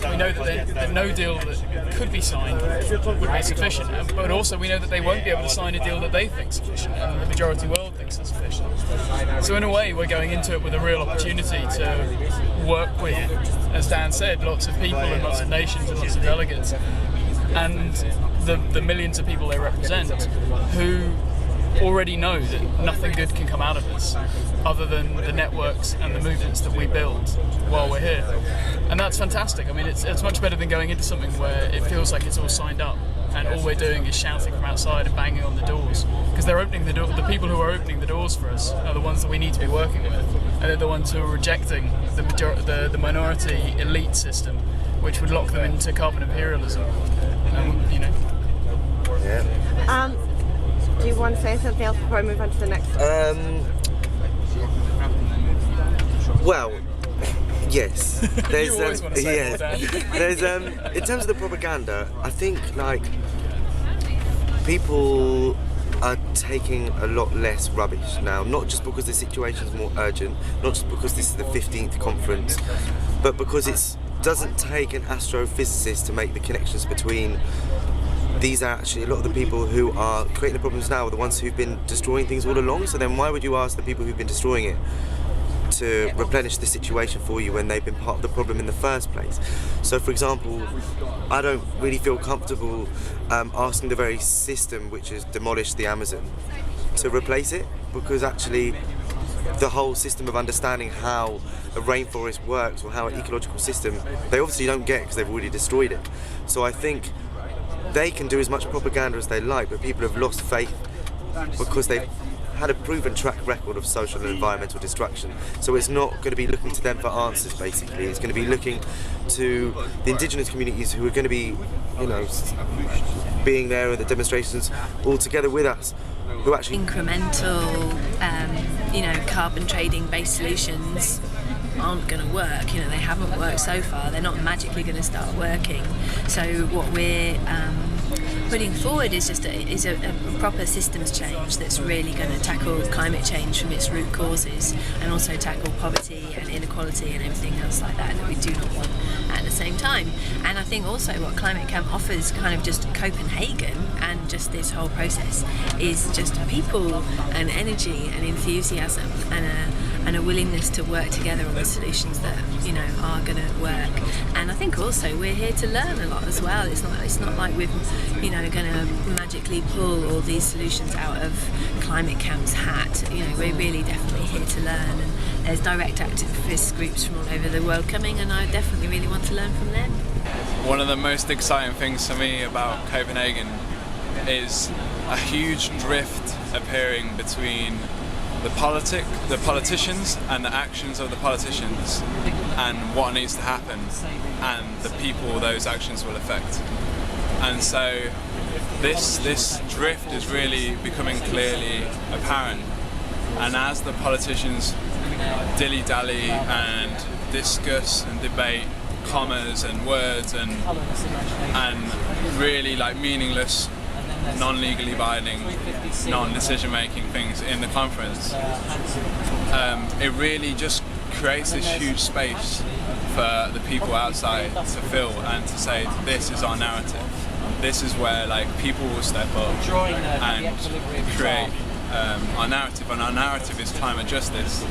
We know that no deal that could be signed would be sufficient, but also we know that they won't be able to sign a deal that they think is sufficient and the majority world thinks is sufficient. So in a way, we're going into it with a real opportunity to work with, as Dan said, lots of people and lots of nations and lots of delegates, and the millions of people they represent who already know that nothing good can come out of this other than the networks and the movements that we build while we're here. And that's fantastic. I mean, it's much better than going into something where it feels like it's all signed up and all we're doing is shouting from outside and banging on the doors. Because they're opening the door. The people who are opening the doors for us are the ones that we need to be working with, and they're the ones who are rejecting the minority elite system, which would lock them into carbon imperialism. You know. Yeah. Do you want to say something else before I move on to the next one? Well, yes. There's, you always want to say more, Dan. There's in terms of the propaganda, I think like people are taking a lot less rubbish now, not just because the situation is more urgent, not just because this is the 15th conference, but because it doesn't take an astrophysicist to make the connections between these are actually a lot of the people who are creating the problems now are the ones who've been destroying things all along. So then why would you ask the people who've been destroying it to replenish the situation for you when they've been part of the problem in the first place? So for example, I don't really feel comfortable asking the very system which has demolished the Amazon to replace it, because actually the whole system of understanding how a rainforest works or how an ecological system, they obviously don't get because they've already destroyed it. So I think they can do as much propaganda as they like, but people have lost faith because they've had a proven track record of social and environmental destruction. So it's not going to be looking to them for answers, basically. It's going to be looking to the indigenous communities who are going to be, you know, being there at the demonstrations all together with us, who actually... Incremental, you know, carbon trading based solutions aren't going to work. You know, they haven't worked so far. They're not magically going to start working. So what we're putting forward is just a proper systems change that's really going to tackle climate change from its root causes, and also tackle poverty and inequality and everything else like that we do not want at the same time. And I think also what Climate Camp offers, kind of just Copenhagen and just this whole process, is just people and energy and enthusiasm and a willingness to work together on the solutions that, you know, are going to work. And I think also we're here to learn a lot as well. It's not like we're, you know, going to magically pull all these solutions out of Climate Camp's hat. You know, we're really definitely here to learn, and there's direct activist groups from all over the world coming, and I definitely really want to learn from them. One of the most exciting things for me about Copenhagen is a huge drift appearing between the politicians and the actions of the politicians, and what needs to happen, and the people those actions will affect. And so this drift is really becoming clearly apparent, and as the politicians dilly-dally and discuss and debate commas and words and really like meaningless, non-legally binding, non-decision-making things in the conference, it really just creates this huge space for the people outside to fill and to say, this is our narrative. This is where like people will step up and create our narrative, and our narrative is climate justice.